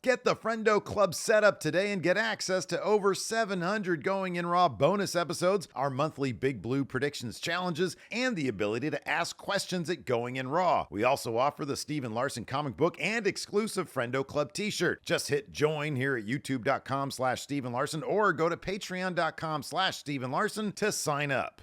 Get the Friendo Club set up today and get access to over 700 Going In Raw bonus episodes, our monthly Big Blue predictions challenges, and the ability to ask questions at Going In Raw. We also offer the Steven Larson comic book and exclusive Friendo Club t-shirt. Just hit join here at youtube.com/Steven Larson or go to patreon.com/Steven Larson to sign up.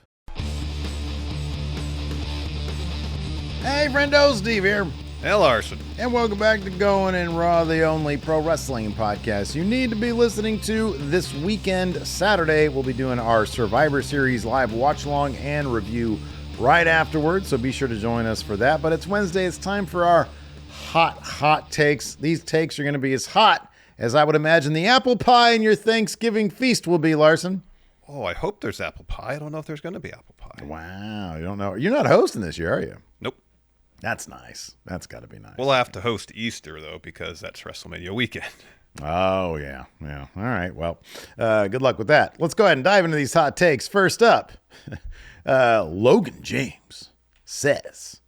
Hey, Friendo, Steve here. Hey, Larson. And welcome back to Going In Raw, the only pro wrestling podcast you need to be listening to. This weekend, Saturday, we'll be doing our Survivor Series live watch-along and review right afterwards, so be sure to join us for that. But it's Wednesday. It's time for our hot takes. These takes are going to be as hot as I would imagine the apple pie in your Thanksgiving feast will be, Larson. Oh, I hope there's apple pie. I don't know if there's going to be apple pie. Wow, you don't know. You're not hosting this year, are you? Nope. That's nice. That's got to be nice. We'll have to host Easter, though, because that's WrestleMania weekend. Oh, yeah. All right. Well, good luck with that. Let's go ahead and dive into these hot takes. First up, Logan James says,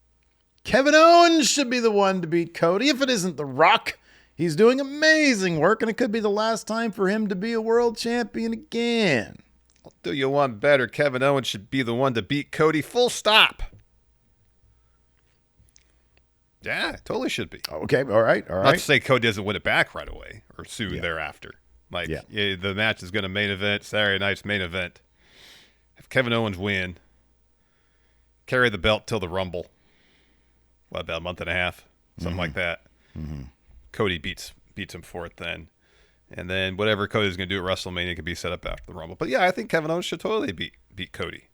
Kevin Owens should be the one to beat Cody. If it isn't The Rock, he's doing amazing work, and it could be the last time for him to be a world champion again. I'll do you one better. Kevin Owens should be the one to beat Cody. Full stop. Yeah, it totally should be. Okay, all right. Not to say Cody doesn't win it back right away or soon thereafter. The match is going to main event, Saturday night's main event. Have Kevin Owens win, carry the belt till the Rumble. What, about a month and a half? Something like that. Mm-hmm. Cody beats him for it then. And then whatever Cody's going to do at WrestleMania can be set up after the Rumble. But yeah, I think Kevin Owens should totally beat Cody.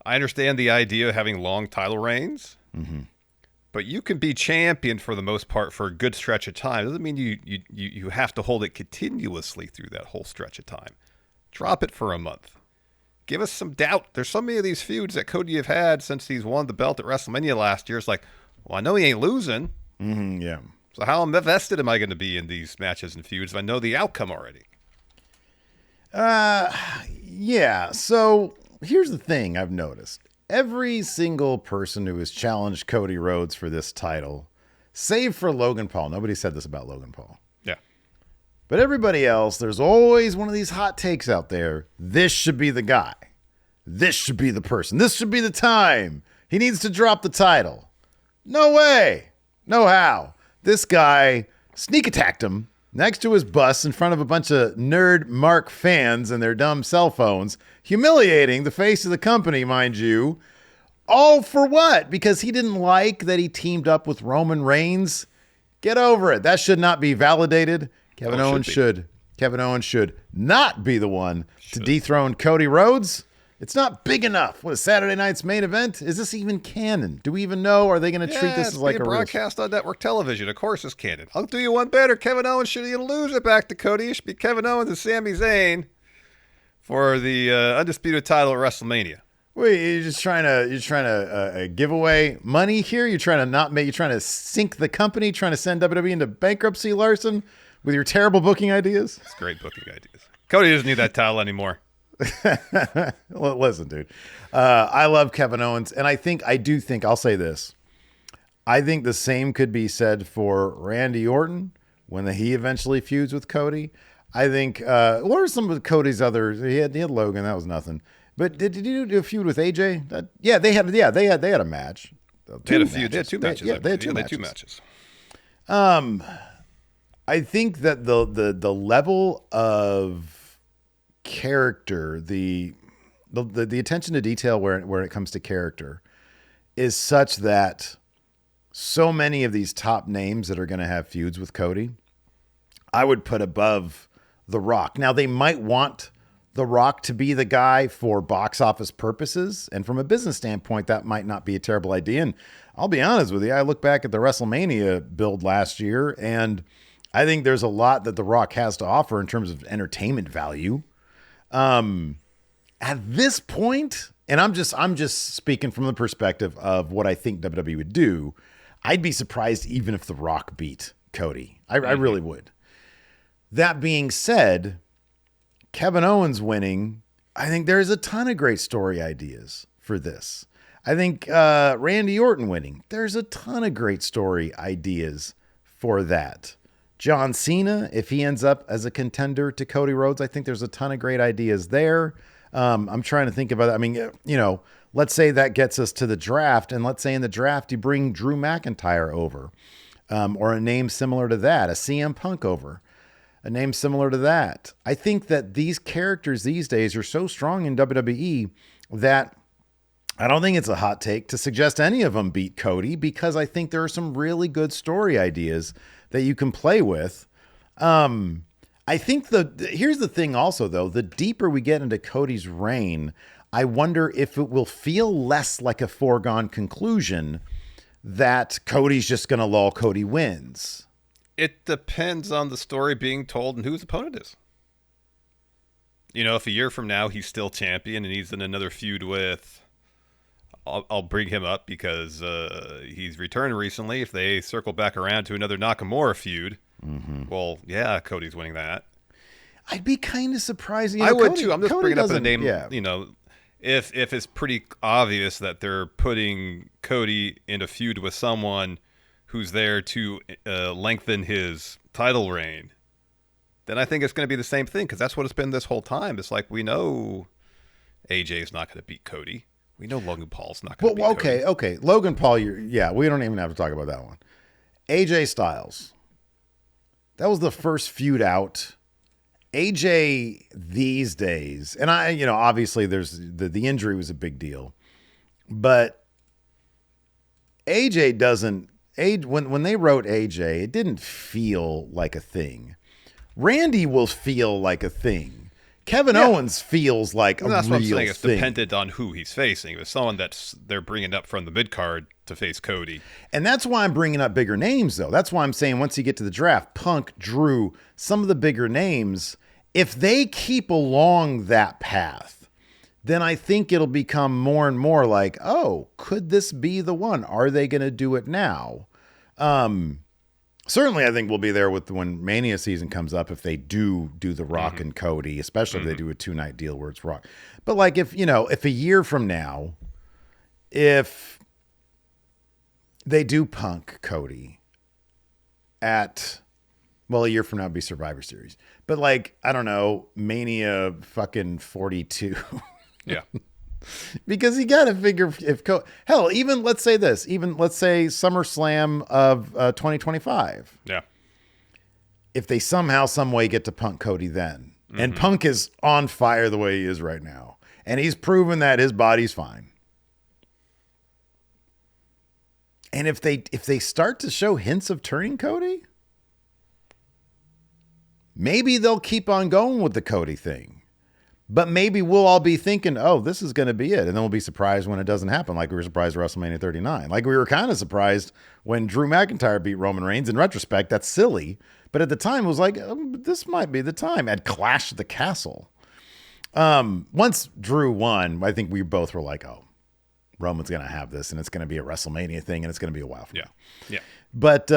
I understand the idea of having long title reigns, but you can be champion for the most part for a good stretch of time. Doesn't mean you have to hold it continuously through that whole stretch of time. Drop it for a month. Give us some doubt. There's so many of these feuds that Cody have had since he's won the belt at WrestleMania last year. It's like, well, I know he ain't losing. Mm-hmm, yeah. So how invested am I going to be in these matches and feuds if I know the outcome already? Yeah. So here's the thing I've noticed. Every single person who has challenged Cody Rhodes for this title, save for Logan Paul. Nobody said this about Logan Paul. Yeah. But everybody else, there's always one of these hot takes out there. This should be the guy. This should be the person. This should be the time. He needs to drop the title. No way. No how. This guy sneak attacked him next to his bus in front of a bunch of nerd Mark fans and their dumb cell phones, humiliating the face of the company, mind you. All for what? Because he didn't like that he teamed up with Roman Reigns? Get over it. That should not be validated. Kevin Owens should not be the one to dethrone Cody Rhodes. It's not big enough. What is Saturday night's main event? Is this even canon? Do we even know? Are they going to treat this as like a broadcast on network television? Of course it's canon. I'll do you one better. Kevin Owens shouldn't lose it back to Cody. It should be Kevin Owens and Sami Zayn for the undisputed title at WrestleMania. Wait, you're trying to give away money here? You're trying to sink the company, trying to send WWE into bankruptcy, Larson, with your terrible booking ideas? It's great booking ideas. Cody doesn't need that title anymore. Well, listen, dude. I love Kevin Owens, and I'll say this. I think the same could be said for Randy Orton when he eventually feuds with Cody. I think, what are some of Cody's others? He had Logan, that was nothing. But did you do a feud with AJ? They had a match. They had a feud. They had two matches. They had two matches. I think that the level of character, the attention to detail where it comes to character is such that so many of these top names that are going to have feuds with Cody, I would put above The Rock. Now, they might want The Rock to be the guy for box office purposes, and from a business standpoint, that might not be a terrible idea. And I'll be honest with you, I look back at the WrestleMania build last year, and I think there's a lot that The Rock has to offer in terms of entertainment value. At this point, and I'm just speaking from the perspective of what I think WWE would do, I'd be surprised even if The Rock beat Cody. I really would. That being said, Kevin Owens winning, I think there's a ton of great story ideas for this. I think Randy Orton winning. There's a ton of great story ideas for that. John Cena, if he ends up as a contender to Cody Rhodes, I think there's a ton of great ideas there. I'm trying to think about it. I mean, let's say that gets us to the draft, and let's say in the draft you bring Drew McIntyre over, or a name similar to that, a CM Punk over, a name similar to that. I think that these characters these days are so strong in WWE that I don't think it's a hot take to suggest any of them beat Cody, because I think there are some really good story ideas that you can play with. I think here's the thing also, though. The deeper we get into Cody's reign, I wonder if it will feel less like a foregone conclusion that Cody's just going to lull, Cody wins. It depends on the story being told and who his opponent is. If a year from now he's still champion and he's in another feud with... I'll bring him up because he's returned recently. If they circle back around to another Nakamura feud, well, yeah, Cody's winning that. I'd be kind of surprised. I would too. I'm just bringing up a name. Yeah. If it's pretty obvious that they're putting Cody in a feud with someone who's there to lengthen his title reign, then I think it's going to be the same thing, because that's what it's been this whole time. It's like, we know AJ's not going to beat Cody. We know Logan Paul's not going to beat Cody. Okay. Logan Paul, we don't even have to talk about that one. AJ Styles. That was the first feud out. AJ these days, and obviously there's the injury was a big deal, but AJ doesn't, when they wrote AJ, it didn't feel like a thing. Randy will feel like a thing. Kevin Owens feels like a real thing. That's what I'm saying. It's dependent on who he's facing. If it's someone they're bringing up from the mid-card to face Cody. And that's why I'm bringing up bigger names, though. That's why I'm saying once you get to the draft, Punk, Drew, some of the bigger names, if they keep along that path, then I think it'll become more and more like, oh, could this be the one? Are they going to do it now? Certainly, I think we'll be there when Mania season comes up, if they do The Rock and Cody, especially if they do a 2-night deal where it's Rock. But like if a year from now, if they do Punk Cody a year from now it'd be Survivor Series. But like, I don't know, Mania fucking 42. Yeah. Because you got to figure even let's say SummerSlam of 2025. Yeah. If they somehow, some way get to Punk Cody then, and Punk is on fire the way he is right now, and he's proven that his body's fine. And if they start to show hints of turning Cody, maybe they'll keep on going with the Cody thing. But maybe we'll all be thinking, oh, this is going to be it. And then we'll be surprised when it doesn't happen, like we were surprised at WrestleMania 39. Like we were kind of surprised when Drew McIntyre beat Roman Reigns. In retrospect, that's silly. But at the time, it was like, this might be the time. At Clash at the Castle. Once Drew won, I think we both were like, oh, Roman's going to have this, and it's going to be a WrestleMania thing, and it's going to be a while from now. Yeah. But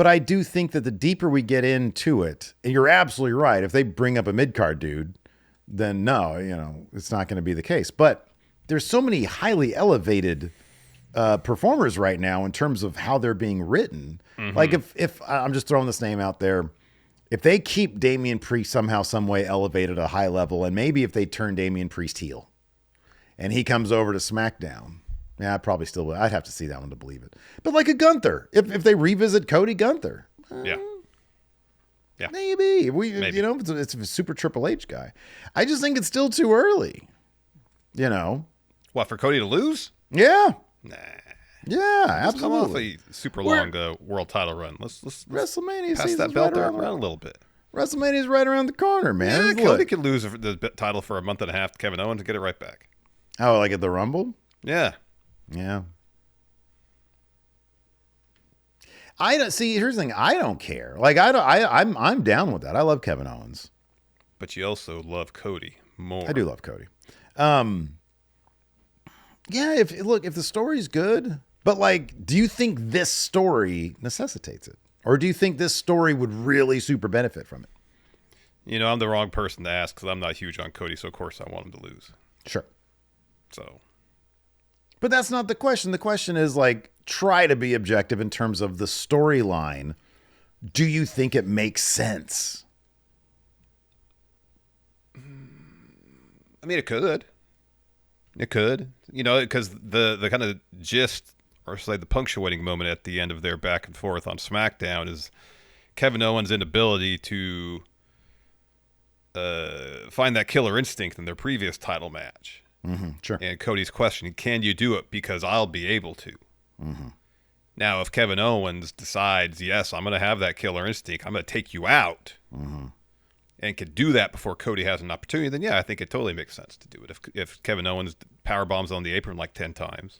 I do think that the deeper we get into it, and you're absolutely right, if they bring up a mid-card dude, then no, it's not going to be the case. But there's so many highly elevated performers right now in terms of how they're being written. Like if I'm just throwing this name out there, if they keep Damian Priest somehow, some way elevated at a high level, and maybe if they turn Damian Priest heel and he comes over to SmackDown, I probably still would. I'd have to see that one to believe it. But like a Gunther, if they revisit Cody Gunther, yeah. Maybe it's a super Triple H guy. I just think it's still too early. What, for Cody to lose? Yeah. Nah. Yeah, Let's absolutely. come off a super long world title run. Let's WrestleMania pass that belt around a little bit. WrestleMania's right around the corner, man. Yeah, Cody could lose the title for a month and a half to Kevin Owens and get it right back. Oh, like at the Rumble? Yeah. Yeah. Here's the thing. I don't care. Like I'm down with that. I love Kevin Owens. But you also love Cody more. I do love Cody. Yeah, if the story's good, but like, do you think this story necessitates it? Or do you think this story would really super benefit from it? I'm the wrong person to ask because I'm not huge on Cody, so of course I want him to lose. Sure. So. But that's not the question. The question is like, try to be objective in terms of the storyline. Do you think it makes sense? I mean, it could. It could. You know, because the kind of gist, or say the punctuating moment at the end of their back and forth on SmackDown is Kevin Owens' inability to find that killer instinct in their previous title match. Mm-hmm, sure. And Cody's questioning, can you do it? Because I'll be able to. Mm-hmm. Now, if Kevin Owens decides, yes, I'm going to have that killer instinct, I'm going to take you out, and can do that before Cody has an opportunity, then yeah, I think it totally makes sense to do it. If Kevin Owens power bombs on the apron like 10 times,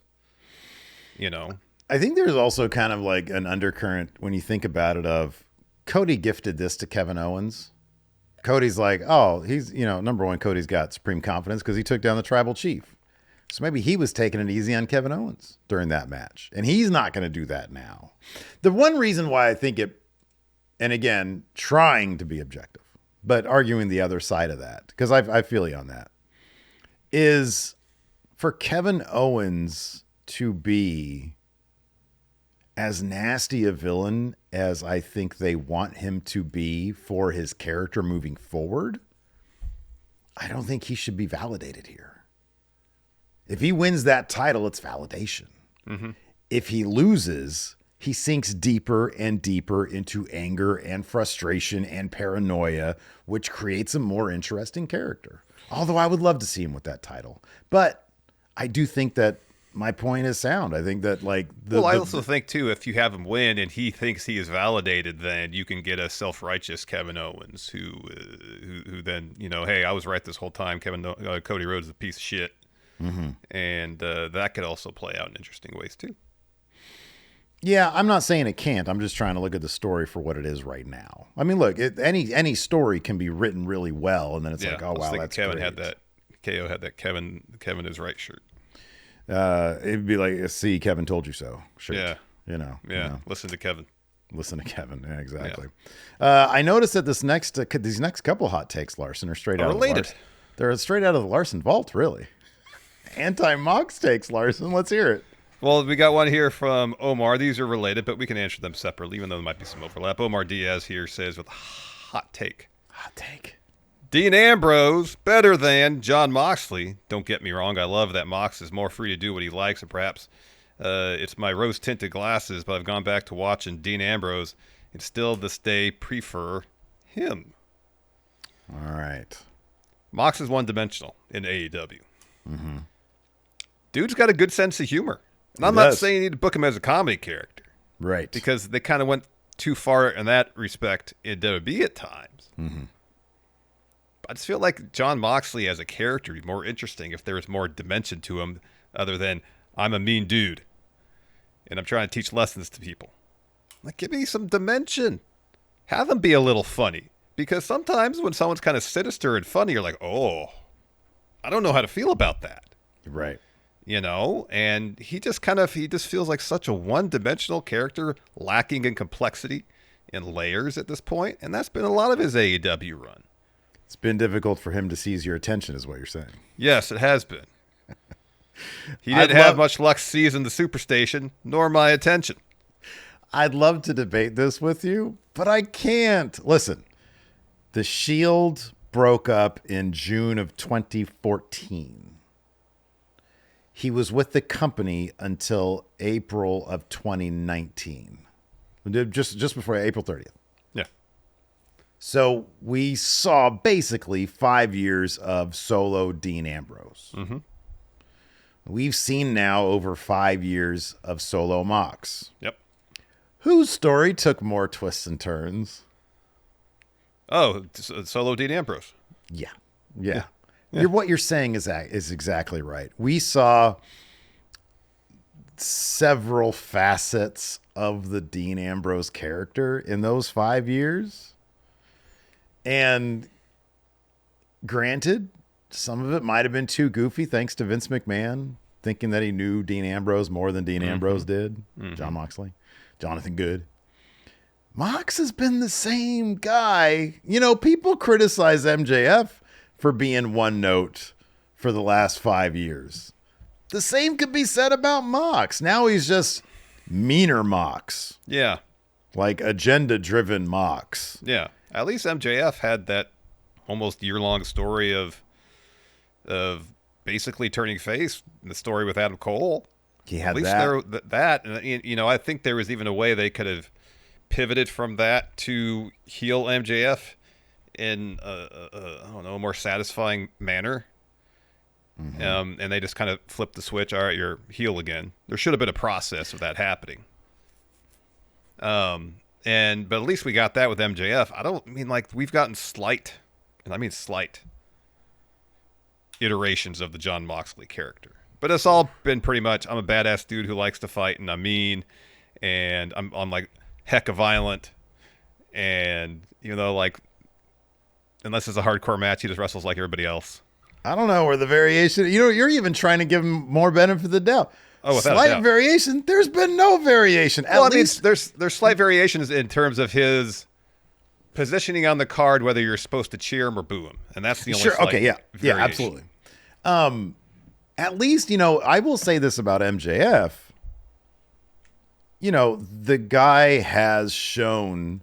you know. I think there's also kind of like an undercurrent when you think about it of Cody gifted this to Kevin Owens. Cody's like, oh, he's, you know, number one, Cody's got supreme confidence because he took down the tribal chief. So maybe he was taking it easy on Kevin Owens during that match. And he's not going to do that now. The one reason why I think it, and again, trying to be objective, but arguing the other side of that, because I feel you on that, is for Kevin Owens to be as nasty a villain as I think they want him to be for his character moving forward. I don't think he should be validated here. If he wins that title, it's validation. Mm-hmm. If he loses, he sinks deeper and deeper into anger and frustration and paranoia, which creates a more interesting character. Although I would love to see him with that title. But I do think that my point is sound. I think that like I also think too, if you have him win and he thinks he is validated, then you can get a self-righteous Kevin Owens who then, you know, hey, I was right this whole time. Cody Rhodes is a piece of shit. Mm-hmm. And that could also play out in interesting ways too. Yeah, I'm not saying it can't. I'm just trying to look at the story for what it is right now. I mean, look, any story can be written really well, and then it's like, oh wow, that's Kevin great. had that. KO had that Kevin is right shirt. It'd be like, see, Kevin told you so. Shirt. Yeah, you know. Listen to Kevin. Yeah, exactly. Yeah. I noticed that these next couple hot takes, Larson, are straight out related. Of the Larson. They're straight out of the Larson vault, really. Anti-Mox takes, Larson. Let's hear it. Well, we got one here from Omar. These are related, but we can answer them separately, even though there might be some overlap. Omar Diaz here says with hot take. Hot take. Dean Ambrose, better than Jon Moxley. Don't get me wrong. I love that Mox is more free to do what he likes, and perhaps it's my rose-tinted glasses, but I've gone back to watching Dean Ambrose and still this day prefer him. All right. Mox is one-dimensional in AEW. Mm-hmm. Dude's got a good sense of humor. And I'm not saying you need to book him as a comedy character. Right. Because they kind of went too far in that respect in WWE at times. Mm-hmm. I just feel like Jon Moxley as a character would be more interesting if there was more dimension to him other than I'm a mean dude and I'm trying to teach lessons to people. Like, give me some dimension. Have him be a little funny. Because sometimes when someone's kind of sinister and funny, you're like, oh, I don't know how to feel about that. Right. You know, and he just feels like such a one-dimensional character, lacking in complexity and layers at this point, and that's been a lot of his AEW run. It's been difficult for him to seize your attention, is what you're saying. Yes, it has been. He didn't have much luck seizing the Superstation, nor my attention. I'd love to debate this with you, but I can't. Listen, the Shield broke up in June of 2014. He was with the company until April of 2019, just before April 30th. Yeah. So we saw basically 5 years of solo Dean Ambrose. Mm-hmm. We've seen now over 5 years of solo Mox. Yep. Whose story took more twists and turns? Oh, solo Dean Ambrose. Yeah. What you're saying is exactly right. We saw several facets of the Dean Ambrose character in those 5 years. And granted, some of it might have been too goofy thanks to Vince McMahon, thinking that he knew Dean Ambrose more than Dean Ambrose did. Mm-hmm. Jon Moxley, Jonathan Good. Mox has been the same guy. You know, people criticize MJF for being one note for the last 5 years. The same could be said about Mox. Now he's just meaner Mox. Yeah. Like agenda-driven Mox. Yeah. At least MJF had that almost year-long story of basically turning face in the story with Adam Cole. He had at least that. And, you know, I think there was even a way they could have pivoted from that to heel MJF in I don't know, a more satisfying manner. Mm-hmm. And they just kind of flipped the switch. All right, you're heel again. There should have been a process of that happening. But at least we got that with MJF. I don't mean like we've gotten slight, and I mean slight iterations of the Jon Moxley character. But it's all been pretty much, I'm a badass dude who likes to fight, and I'm mean, and I'm like hecka violent, and you know, like unless it's a hardcore match, he just wrestles like everybody else. I don't know where the variation. You know, you're even trying to give him more benefit of the doubt. Oh, without slight a doubt. Variation. There's been no variation. Well, At least there's slight variations in terms of his positioning on the card, whether you're supposed to cheer him or boo him, and that's the only slight variation. Yeah, absolutely. At least, you know, I will say this about MJF. You know, the guy has shown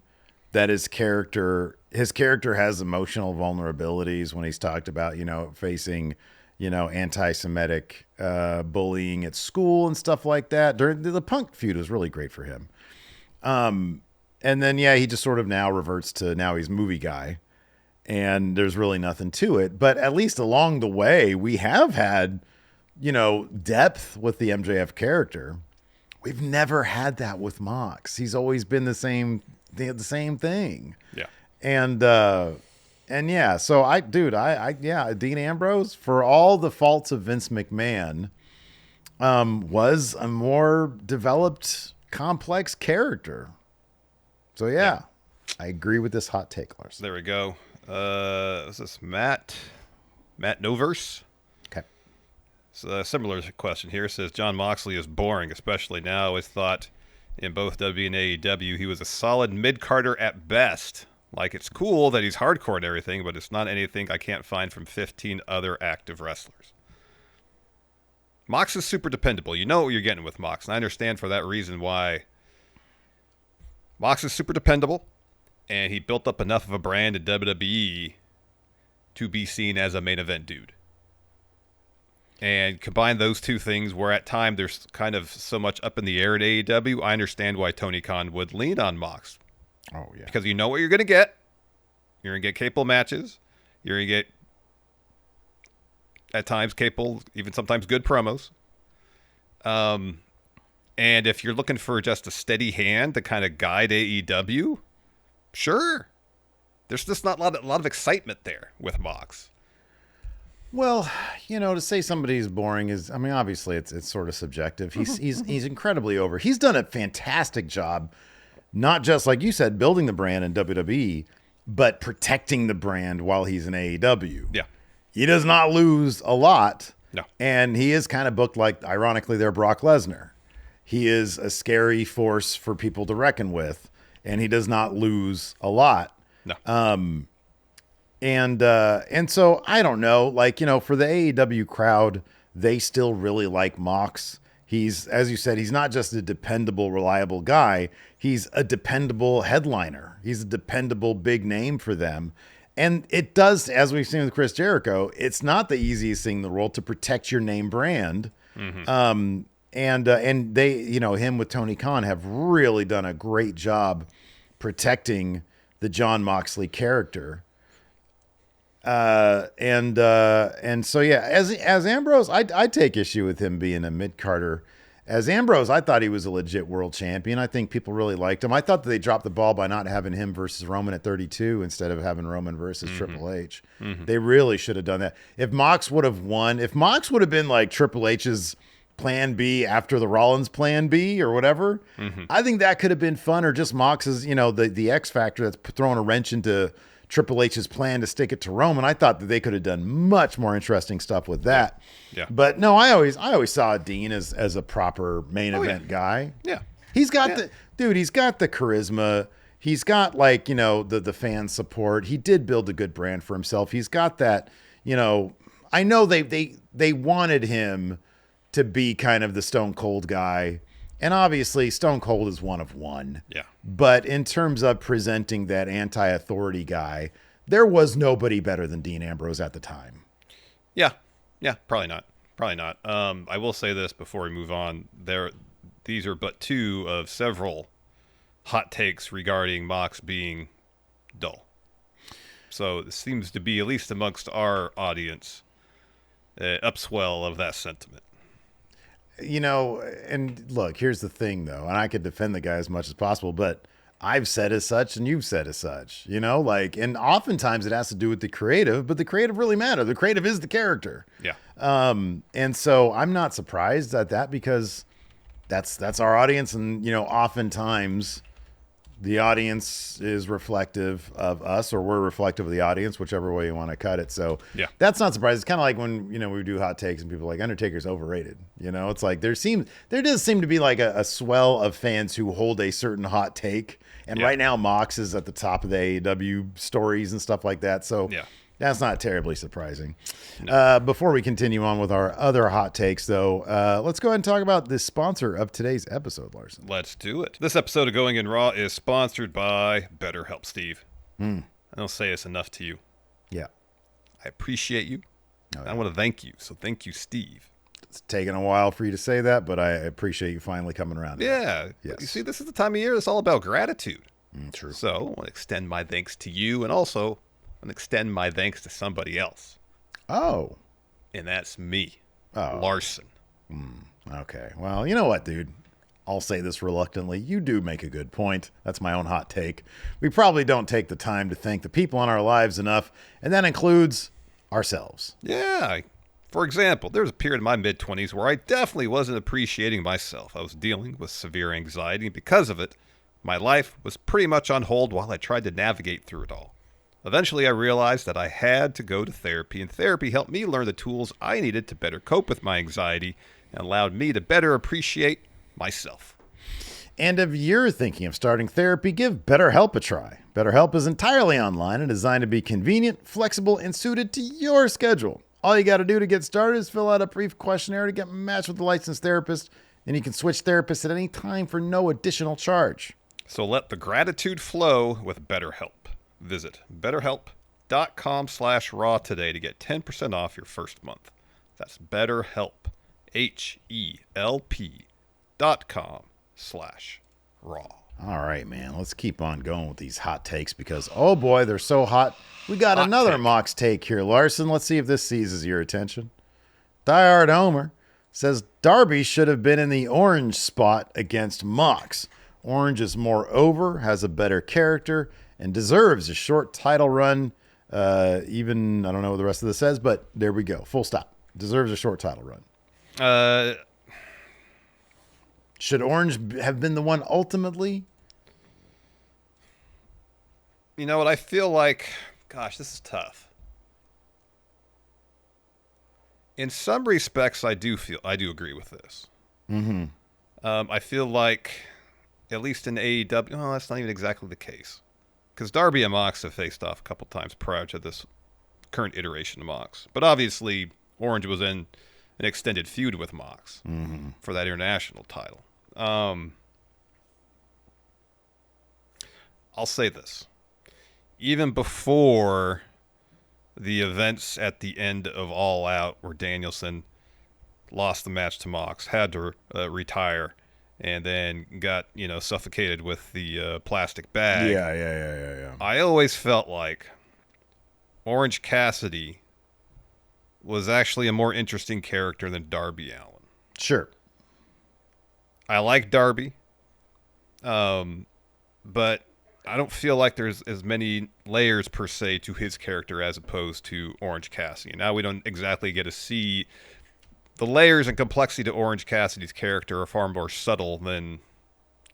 that his character has emotional vulnerabilities when he's talked about, you know, facing, you know, anti-Semitic bullying at school and stuff like that. During the Punk feud was really great for him. And then, yeah, he just sort of now reverts to now he's movie guy, and there's really nothing to it. But at least along the way, we have had, you know, depth with the MJF character. We've never had that with Mox. He's always been the same thing. Yeah. And yeah, so Dean Ambrose, for all the faults of Vince McMahon, was a more developed, complex character. So yeah. I agree with this hot take, Larson. There we go. Is this Matt Noverse? Okay. So a similar question here. It says Jon Moxley is boring, especially now. I always thought in both W and AEW he was a solid mid-carder at best. Like, it's cool that he's hardcore and everything, but it's not anything I can't find from 15 other active wrestlers. Mox is super dependable. You know what you're getting with Mox, and I understand for that reason why Mox is super dependable, and he built up enough of a brand in WWE to be seen as a main event dude. And combine those two things where at time there's kind of so much up in the air at AEW, I understand why Tony Khan would lean on Mox. Oh, yeah. Because you know what you're going to get. You're going to get capable matches. You're going to get, at times, capable, even sometimes good promos. And if you're looking for just a steady hand to kind of guide AEW, sure. There's just not a lot of excitement there with Mox. Well, you know, to say somebody's boring is, I mean, obviously it's sort of subjective. He's incredibly over. He's done a fantastic job, not just like you said, building the brand in WWE, but protecting the brand while he's in AEW. Yeah. He does not lose a lot. No. And he is kind of booked like, ironically, they're Brock Lesnar. He is a scary force for people to reckon with, and he does not lose a lot. No. And so I don't know, like, you know, for the AEW crowd, they still really like Mox. He's, as you said, he's not just a dependable, reliable guy. He's a dependable headliner. He's a dependable big name for them. And it does, as we've seen with Chris Jericho, it's not the easiest thing in the world to protect your name brand. Mm-hmm. And they, you know, him with Tony Khan have really done a great job protecting the Jon Moxley character. And so, yeah, as Ambrose, I take issue with him being a mid-carder. As Ambrose, I thought he was a legit world champion. I think people really liked him. I thought that they dropped the ball by not having him versus Roman at 32 instead of having Roman versus Triple H. Mm-hmm. They really should have done that. If Mox would have won, if Mox would have been like Triple H's plan B after the Rollins plan B or whatever, I think that could have been fun, or just Mox's, you know, the X factor that's throwing a wrench into Triple H's plan to stick it to Roman. I thought that they could have done much more interesting stuff with that. Yeah. But no, I always saw Dean as a proper main event guy. Yeah. He's got he's got the charisma. He's got, like, you know, the fan support. He did build a good brand for himself. He's got that, you know, I know they wanted him to be kind of the Stone Cold guy. And obviously, Stone Cold is one of one. Yeah. But in terms of presenting that anti-authority guy, there was nobody better than Dean Ambrose at the time. Yeah. Yeah, probably not. Probably not. I will say this before we move on. These are but two of several hot takes regarding Mox being dull. So it seems to be, at least amongst our audience, upswell of that sentiment. You know, and look, here's the thing, though, and I could defend the guy as much as possible, but I've said as such and you've said as such, you know, like, and oftentimes it has to do with the creative, but the creative really matter. The creative is the character. Yeah. And so I'm not surprised at that because that's our audience. And, you know, oftentimes the audience is reflective of us, or we're reflective of the audience, whichever way you want to cut it. So yeah, that's not surprising. It's kind of like when, you know, we do hot takes and people are like, Undertaker's overrated. You know, it's like there does seem to be like a swell of fans who hold a certain hot take. And right now Mox is at the top of the AEW stories and stuff like that. So that's not terribly surprising. No. Before we continue on with our other hot takes, though, let's go ahead and talk about the sponsor of today's episode, Larson. Let's do it. This episode of Going In Raw is sponsored by BetterHelp, Steve. I don't say it's enough to you. Yeah. I appreciate you. Oh, yeah. I want to thank you. So thank you, Steve. It's taken a while for you to say that, but I appreciate you finally coming around. Yeah. Yes. You see, this is the time of year that's all about gratitude. True. So I want to extend my thanks to you, and also and extend my thanks to somebody else. Oh. And that's me, Larson. Okay. Well, you know what, dude? I'll say this reluctantly. You do make a good point. That's my own hot take. We probably don't take the time to thank the people in our lives enough, and that includes ourselves. Yeah. For example, there was a period in my mid-20s where I definitely wasn't appreciating myself. I was dealing with severe anxiety, and because of it, my life was pretty much on hold while I tried to navigate through it all. Eventually, I realized that I had to go to therapy, and therapy helped me learn the tools I needed to better cope with my anxiety and allowed me to better appreciate myself. And if you're thinking of starting therapy, give BetterHelp a try. BetterHelp is entirely online and designed to be convenient, flexible, and suited to your schedule. All you got to do to get started is fill out a brief questionnaire to get matched with a licensed therapist, and you can switch therapists at any time for no additional charge. So let the gratitude flow with BetterHelp. Visit BetterHelp.com/raw today to get 10% off your first month. That's BetterHelp, HELP.com/raw. All right, man. Let's keep on going with these hot takes because, oh boy, they're so hot. We got another Mox take here, Larson. Let's see if this seizes your attention. Diehard Homer says Darby should have been in the orange spot against Mox. Orange is more over, has a better character, and deserves a short title run. Even, I don't know what the rest of this says, but there we go. Full stop. Deserves a short title run. Should Orange have been the one ultimately? You know what? I feel like, gosh, this is tough. In some respects, I do agree with this. Mm-hmm. I feel like, at least in AEW, well, that's not even exactly the case. Because Darby and Mox have faced off a couple times prior to this current iteration of Mox. But obviously, Orange was in an extended feud with Mox for that international title. I'll say this. Even before the events at the end of All Out where Danielson lost the match to Mox, had to retire, and then got, suffocated with the plastic bag. Yeah. I always felt like Orange Cassidy was actually a more interesting character than Darby Allin. Sure. I like Darby, but I don't feel like there's as many layers per se to his character as opposed to Orange Cassidy. Now we don't exactly get to see the layers and complexity to Orange Cassidy's character are far more subtle than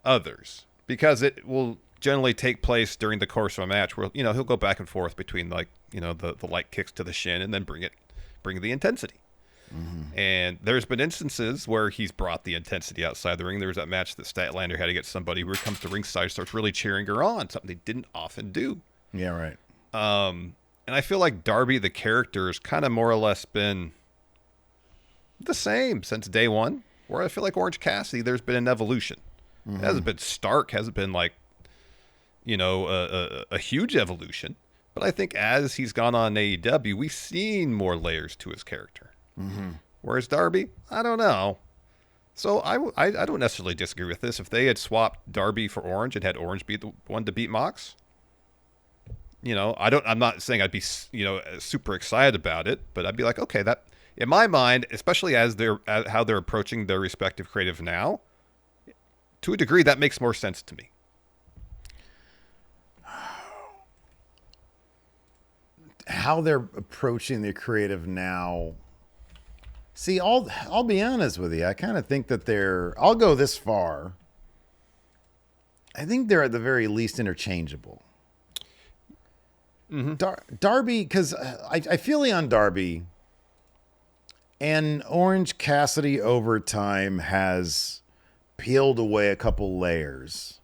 others because it will generally take place during the course of a match where, he'll go back and forth between the light kicks to the shin and then bring the intensity. Mm-hmm. And there's been instances where he's brought the intensity outside the ring. There was that match that Statlander had to get somebody who comes to ringside, starts really cheering her on, something they didn't often do. Yeah, right. And I feel like Darby, the character, has kind of more or less been The same since day one, where I feel like Orange Cassidy, there's been an evolution. It hasn't been stark, hasn't been like, a huge evolution. But I think as he's gone on AEW, we've seen more layers to his character. Whereas Darby, I don't know. So I don't necessarily disagree with this. If they had swapped Darby for Orange and had Orange be the one to beat Mox, I'm not saying I'd be, super excited about it, but I'd be like, okay, that in my mind, especially as how they're approaching their respective creative now, to a degree, that makes more sense to me. How they're approaching the creative now. See, I'll be honest with you. I kind of think that I'll go this far. I think they're at the very least interchangeable. Darby, because I feel on Darby and Orange Cassidy over time has peeled away a couple layers.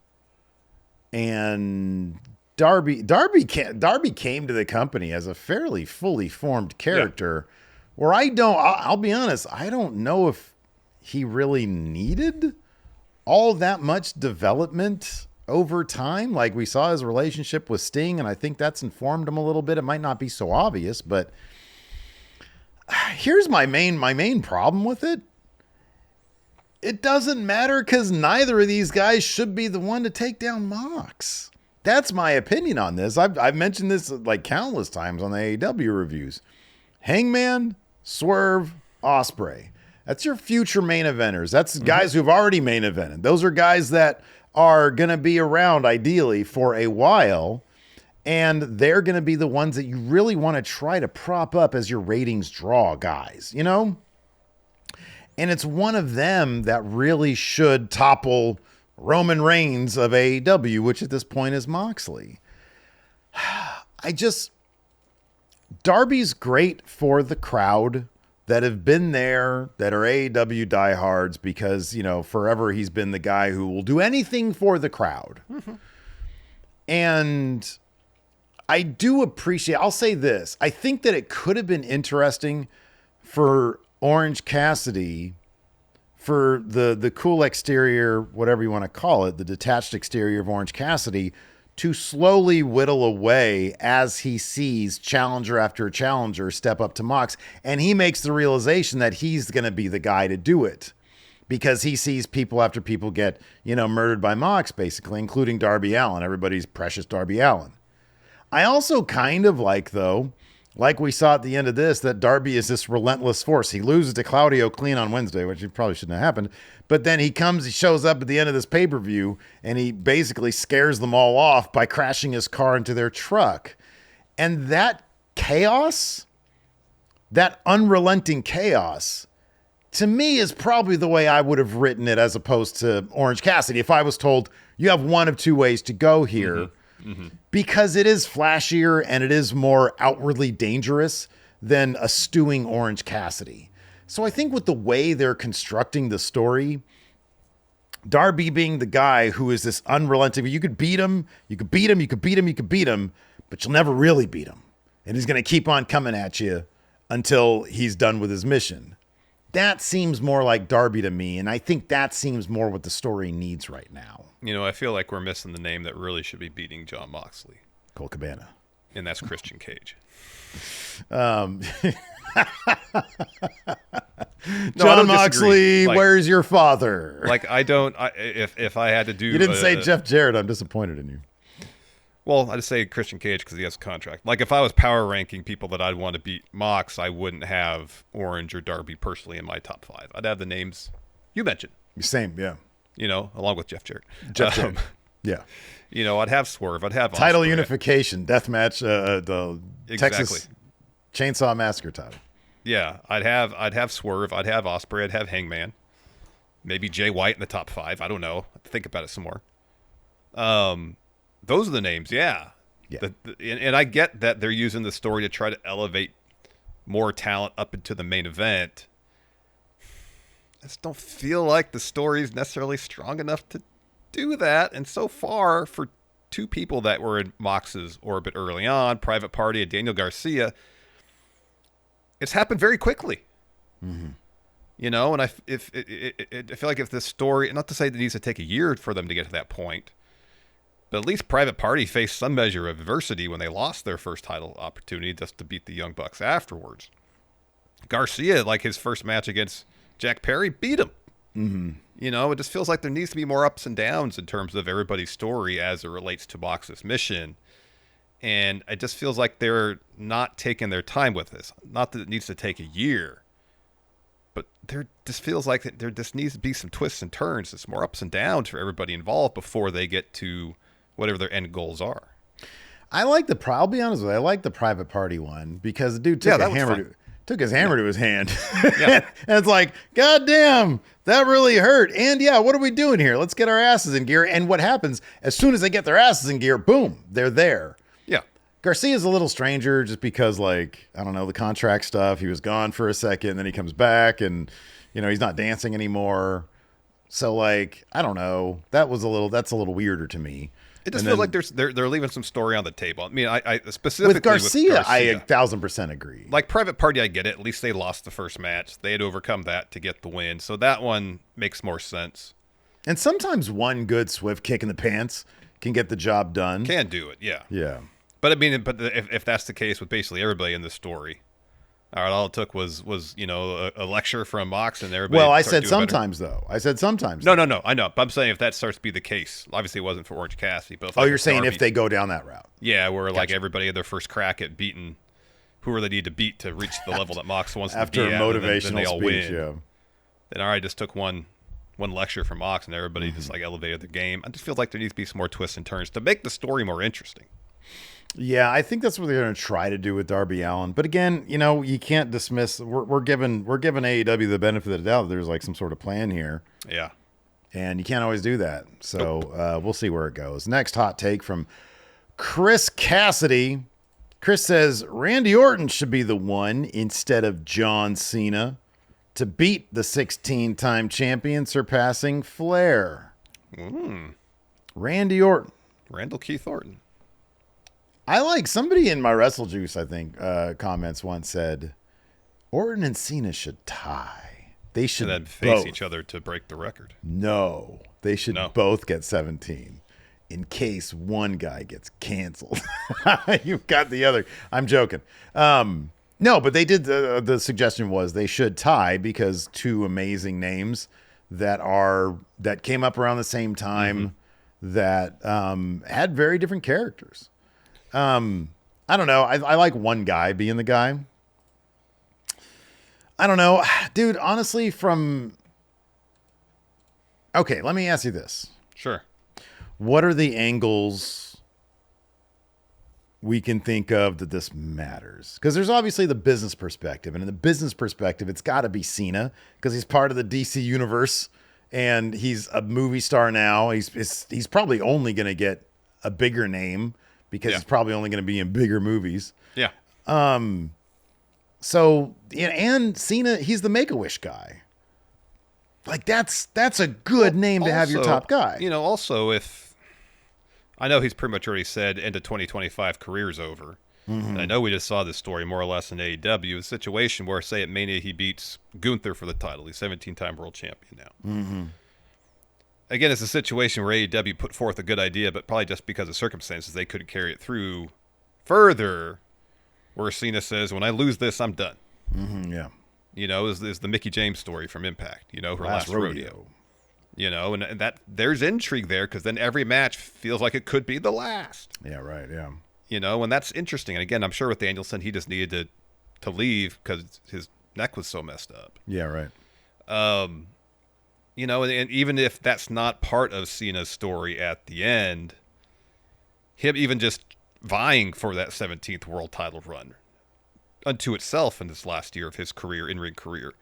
And Darby came to the company as a fairly fully formed character, where I'll be honest, I don't know if he really needed all that much development over time. Like we saw his relationship with Sting, and I think that's informed him a little bit. It might not be so obvious, but here's my main problem with it. It doesn't matter because neither of these guys should be the one to take down Mox. That's my opinion on this. I've mentioned this like countless times on the AEW reviews. Hangman, Swerve, Ospreay. That's your future main eventers. That's guys who've already main evented. Those are guys that are going to be around ideally for a while, and they're going to be the ones that you really want to try to prop up as your ratings draw guys, And it's one of them that really should topple Roman Reigns of AEW, which at this point is Moxley. Darby's great for the crowd that have been there, that are AEW diehards, because, forever he's been the guy who will do anything for the crowd. And I do appreciate, I'll say this, I think that it could have been interesting for Orange Cassidy, for the cool exterior, whatever you want to call it, the detached exterior of Orange Cassidy, to slowly whittle away as he sees challenger after challenger step up to Mox. And he makes the realization that he's going to be the guy to do it, because he sees people after people get, murdered by Mox, basically, including Darby Allin, everybody's precious Darby Allin. I also kind of like we saw at the end of this, that Darby is this relentless force. He loses to Claudio clean on Wednesday, which probably shouldn't have happened. But then he shows up at the end of this pay-per-view, and he basically scares them all off by crashing his car into their truck. And that chaos, that unrelenting chaos, to me is probably the way I would have written it as opposed to Orange Cassidy. If I was told, you have one of two ways to go here, because it is flashier and it is more outwardly dangerous than a stewing Orange Cassidy. So I think with the way they're constructing the story, Darby being the guy who is this unrelenting, you could beat him, you could beat him, you could beat him, you could beat him, but you'll never really beat him. And he's going to keep on coming at you until he's done with his mission. That seems more like Darby to me, and I think that seems more what the story needs right now. I feel like we're missing the name that really should be beating Jon Moxley. Colt Cabana. And that's Christian Cage. Jon Moxley, where's your father? If I had to do... You didn't say Jeff Jarrett. I'm disappointed in you. Well, I just say Christian Cage because he has a contract. Like, if I was power ranking people that I'd want to beat Mox, I wouldn't have Orange or Darby personally in my top 5. I'd have the names you mentioned. Same, yeah. Along with Jeff Jarrett. Jarrett. Yeah. I'd have Swerve. I'd have title Ospreay. Unification, deathmatch, the Texas Chainsaw Massacre title. Yeah, I'd have Swerve. I'd have Ospreay. I'd have Hangman. Maybe Jay White in the top 5. I don't know. Think about it some more. Those are the names, yeah. And I get that they're using the story to try to elevate more talent up into the main event. I just don't feel like the story is necessarily strong enough to do that. And so far, for two people that were in Mox's orbit early on, Private Party and Daniel Garcia, it's happened very quickly. And I feel like if this story, not to say that it needs to take a year for them to get to that point, but at least Private Party faced some measure of adversity when they lost their first title opportunity just to beat the Young Bucks afterwards. Garcia, like his first match against Jack Perry, beat him. It just feels like there needs to be more ups and downs in terms of everybody's story as it relates to Mox's mission. And it just feels like they're not taking their time with this. Not that it needs to take a year, but there just feels like there just needs to be some twists and turns. There's more ups and downs for everybody involved before they get to whatever their end goals are. I'll be honest with you, I like the Private Party one because the dude took his hammer to his hand. And it's like, God damn, that really hurt. And what are we doing here? Let's get our asses in gear. And what happens as soon as they get their asses in gear, boom, they're there. Yeah. Garcia's a little stranger just because, like, I don't know, the contract stuff. He was gone for a second, then he comes back and, he's not dancing anymore. So, like, I don't know. That's a little weirder to me. It just feels like they're leaving some story on the table. I mean, I specifically with Garcia, I 1,000% agree. Like Private Party, I get it. At least they lost the first match. They had overcome that to get the win. So that one makes more sense. And sometimes one good swift kick in the pants can get the job done. Can do it, yeah. Yeah. But I mean, if that's the case with basically everybody in the story, all it took was a lecture from Mox and everybody. Well, I said sometimes though. No, I know. But I'm saying if that starts to be the case, obviously it wasn't for Orange Cassidy. But you're saying if they go down that route? Yeah, where like everybody had their first crack at beating whoever they need to beat to reach the level that Mox wants to be after a motivational then they all speech. Win. Yeah. Then I just took one lecture from Mox and everybody just like elevated the game. I just feel like there needs to be some more twists and turns to make the story more interesting. Yeah, I think that's what they're going to try to do with Darby Allin. But again, you can't dismiss. We're giving AEW the benefit of the doubt that there's like some sort of plan here. Yeah, and you can't always do that. So we'll see where it goes. Next hot take from Chris Cassidy. Chris says Randy Orton should be the one instead of John Cena to beat the 16-time champion, surpassing Flair. Randy Orton. Randall Keith Orton. I like somebody in my Wrestle Juice, I think, comments once said, Orton and Cena should tie. They should and then face each other to break the record. No, they should both get 17 in case one guy gets canceled. You've got the other. I'm joking. No, but they did. The suggestion was they should tie because two amazing names that came up around the same time that had very different characters. I don't know. I like one guy being the guy. I don't know. Dude, honestly, okay, let me ask you this. Sure. What are the angles we can think of that this matters? Because there's obviously the business perspective. And in the business perspective, it's got to be Cena because he's part of the DC universe and he's a movie star now. He's probably only going to get a bigger name because he's probably only going to be in bigger movies. Yeah. So, and Cena, he's the Make-A-Wish guy. Like, that's a good name to have your top guy. Also, if I know he's pretty much already said end of 2025 career's over. And I know we just saw this story more or less in AEW, a situation where, say, at Mania, he beats Gunther for the title. He's 17-time world champion now. Again, it's a situation where AEW put forth a good idea, but probably just because of circumstances, they couldn't carry it through further, where Cena says, when I lose this, I'm done. Yeah. Is the Mickie James story from Impact, her last rodeo. And that there's intrigue there because then every match feels like it could be the last. Yeah, right, yeah. And that's interesting. And again, I'm sure with Danielson, he just needed to leave because his neck was so messed up. Yeah, right. And even if that's not part of Cena's story at the end, him even just vying for that 17th world title run unto itself in this last year of his career, in-ring career,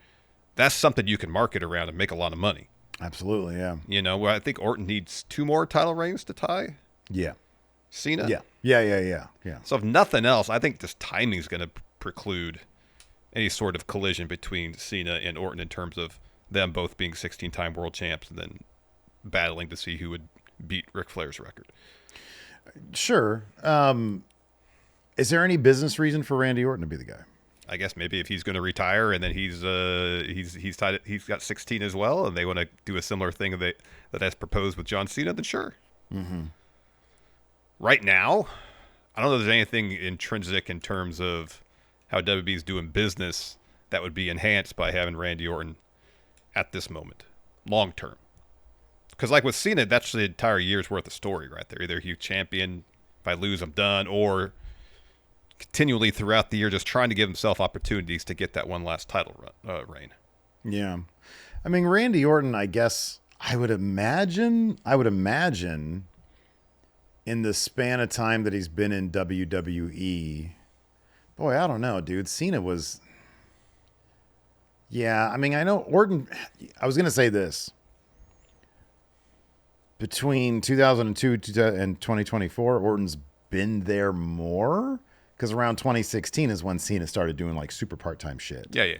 that's something you can market around and make a lot of money. Absolutely, yeah. Where I think Orton needs 2 more title reigns to tie. Yeah. Cena? Yeah. So if nothing else, I think this timing is going to preclude any sort of collision between Cena and Orton in terms of them both being 16-time world champs and then battling to see who would beat Ric Flair's record. Sure. Is there any business reason for Randy Orton to be the guy? I guess maybe if he's going to retire and then he's got 16 as well, and they want to do a similar thing that's proposed with John Cena, then sure. Mm-hmm. Right now, I don't know if there's anything intrinsic in terms of how WWE's doing business that would be enhanced by having Randy Orton at this moment, long term. Because like with Cena, that's the entire year's worth of story right there. Either he's champion, if I lose, I'm done, or continually throughout the year just trying to give himself opportunities to get that one last title reign. Yeah. I mean, Randy Orton, I guess I would imagine in the span of time that he's been in WWE, boy, I don't know, dude. Cena was, yeah. I mean, I know Orton, I was going to say this. Between 2002 and 2024, Orton's been there more. Because around 2016 is when Cena started doing like super part-time shit. Yeah.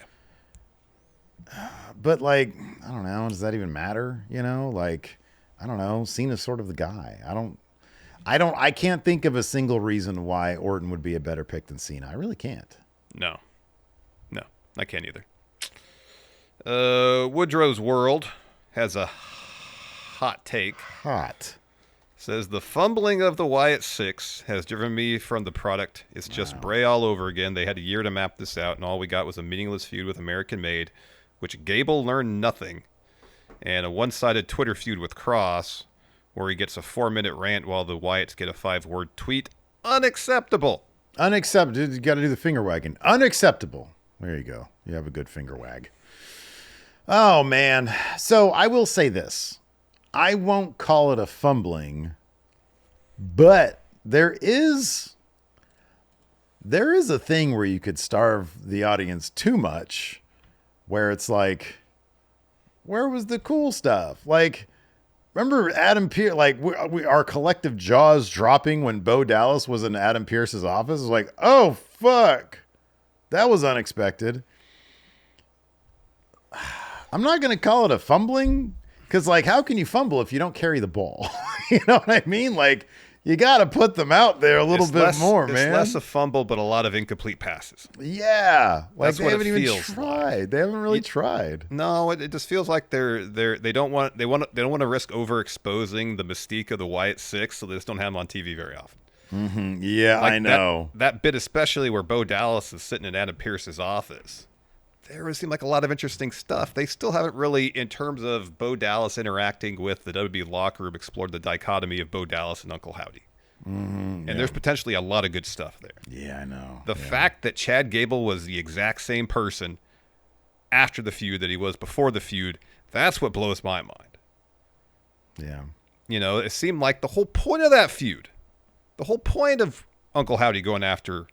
But like, I don't know. Does that even matter? You know, like, I don't know. Cena's sort of the guy. I can't think of a single reason why Orton would be a better pick than Cena. I really can't. No, I can't either. Woodrow's World has a hot take. Says the fumbling of the Wyatt Six has driven me from the product. It's just Bray all over again. They had a year to map this out, and all we got was a meaningless feud with American Made, which Gable learned nothing, and a one-sided Twitter feud with Cross, where he gets a 4-minute rant while the Wyatts get a 5-word tweet. Unacceptable. Unacceptable. You got to do the finger wagging. Unacceptable. There you go. You have a good finger wag. Oh, man. So I will say this. I won't call it a fumbling, but there is a thing where you could starve the audience too much, where it's like, where was the cool stuff? Like, remember Adam Pearce, like our collective jaws dropping when Bo Dallas was in Adam Pearce's office? It was like, oh, fuck. That was unexpected. I'm not going to call it a fumbling. Because, like, how can you fumble if you don't carry the ball? You know what I mean? Like, you got to put them out there a little bit more, man. It's less a fumble, but a lot of incomplete passes. Yeah. Like, they haven't even tried. Like. They haven't really tried. No, it just feels like they don't want to risk overexposing the mystique of the Wyatt Six, so they just don't have them on TV very often. Mm-hmm. Yeah, like I know. That bit, especially where Bo Dallas is sitting in Adam Pearce's office. There seemed like a lot of interesting stuff. They still haven't really, in terms of Bo Dallas interacting with the WWE locker room, explored the dichotomy of Bo Dallas and Uncle Howdy. And there's potentially a lot of good stuff there. Yeah, I know. The fact that Chad Gable was the exact same person after the feud that he was before the feud, that's what blows my mind. Yeah. You know, it seemed like the whole point of that feud, the whole point of Uncle Howdy going after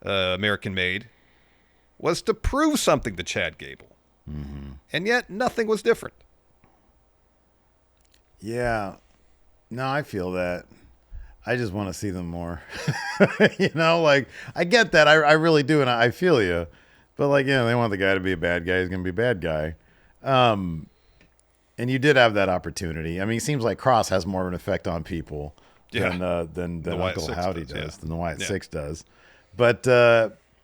American Made, was to prove something to Chad Gable. Mm-hmm. And yet, nothing was different. Yeah. No, I feel that. I just want to see them more. You know, like, I get that. I really do, and I feel you. But, like, you know, they want the guy to be a bad guy. He's going to be a bad guy. And you did have that opportunity. I mean, it seems like Cross has more of an effect on people than Uncle Howdy does, than the Wyatt Six does.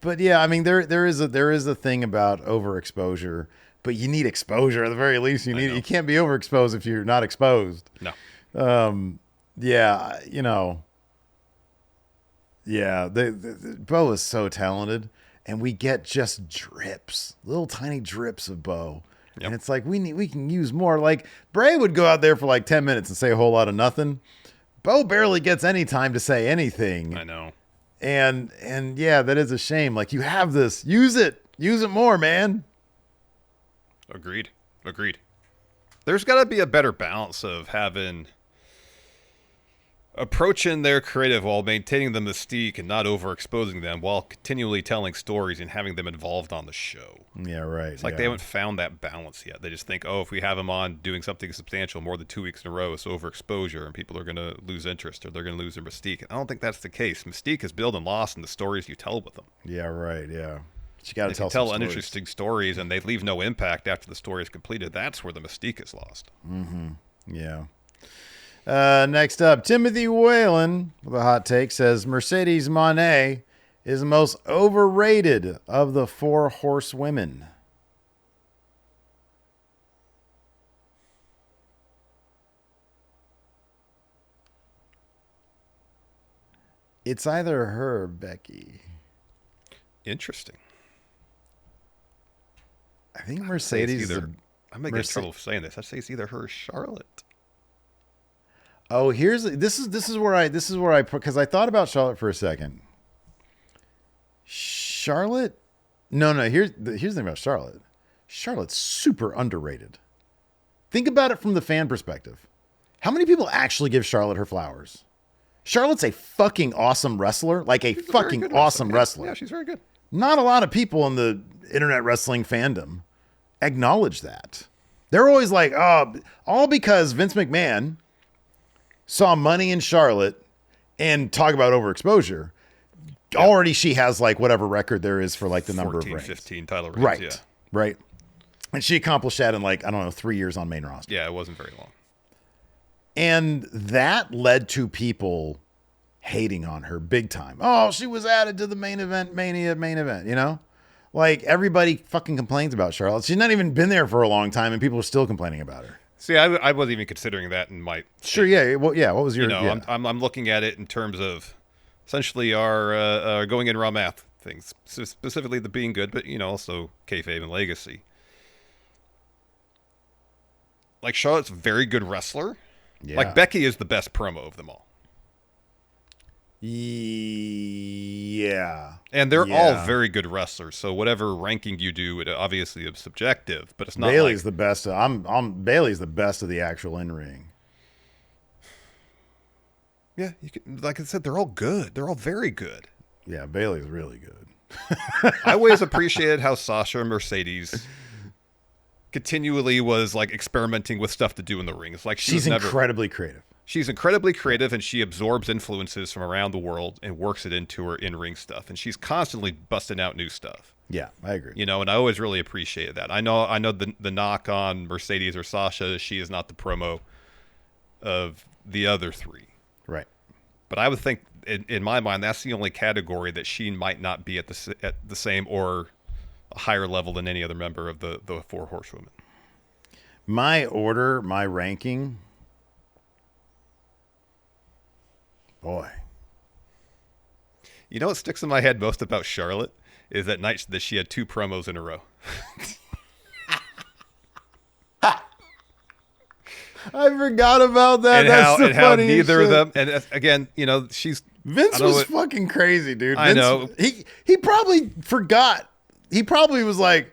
But yeah, I mean, there is a thing about overexposure, but you need exposure at the very least. You can't be overexposed if you're not exposed. No. Yeah, you know. Yeah, Bo is so talented, and we get just drips, little tiny drips of Bo. Yep. And it's like we can use more. Like Bray would go out there for like 10 minutes and say a whole lot of nothing. Bo barely gets any time to say anything. I know. And yeah, that is a shame. Like, you have this. Use it more, man. Agreed. There's got to be a better balance of approaching their creative while maintaining the mystique and not overexposing them while continually telling stories and having them involved on the show. Yeah, right. It's like they haven't found that balance yet. They just think, if we have them on doing something substantial more than 2 weeks in a row, it's overexposure and people are going to lose interest or they're going to lose their mystique. And I don't think that's the case. Mystique is built and lost in the stories you tell with them. Yeah, right. Yeah. But you got to tell some uninteresting stories and they leave no impact after the story is completed. That's where the mystique is lost. Mm-hmm. Yeah. Next up, Timothy Whalen with a hot take says Mercedes Moné is the most overrated of the 4 horsewomen? It's either her or Becky. Interesting. I think Mercedes. I'm gonna get in trouble for saying this. I'd say it's either her or Charlotte. Oh, this is where I because I thought about Charlotte for a second. Charlotte, no. Here's the thing about Charlotte. Charlotte's super underrated. Think about it from the fan perspective. How many people actually give Charlotte her flowers? Charlotte's a fucking awesome wrestler, like a fucking awesome wrestler. Yeah, she's very good. Not a lot of people in the internet wrestling fandom acknowledge that. They're always like, oh, all because Vince McMahon saw money in Charlotte and talk about overexposure. Yeah. Already she has like whatever record there is for like the number of reigns. 15 title reigns. Right, yeah. Right. And she accomplished that in like, I don't know, 3 years on main roster. Yeah, it wasn't very long. And that led to people hating on her big time. Oh, she was added to the main event, main event, you know? Like, everybody fucking complains about Charlotte. She's not even been there for a long time, and people are still complaining about her. See, I wasn't even considering that in my... Sure, yeah. Well, yeah, what was your... I'm looking at it in terms of essentially our going in raw math things, specifically the being good, but, also kayfabe and legacy. Like, Charlotte's a very good wrestler. Yeah. Like, Becky is the best promo of them all. Yeah. And they're all very good wrestlers, so whatever ranking you do, it obviously is subjective, but it's not Bailey's the best. Bailey's the best of the actual in-ring. Yeah, like I said, they're all good. They're all very good. Yeah, Bailey's really good. I always appreciated how Sasha and Mercedes continually was like experimenting with stuff to do in the ring. It's like she's incredibly creative. She's incredibly creative, and she absorbs influences from around the world and works it into her in-ring stuff. And she's constantly busting out new stuff. Yeah, I agree. And I always really appreciated that. I know the knock on Mercedes or Sasha is she is not the promo of the other three. Right. But I would think, in my mind, that's the only category that she might not be at the same or a higher level than any other member of the 4 horsewomen. My ranking... Boy. You know what sticks in my head most about Charlotte is that night that she had 2 promos in a row. I forgot about that. And how neither of them, and again, she's... Vince was fucking crazy, dude. I know. He probably forgot. He probably was like,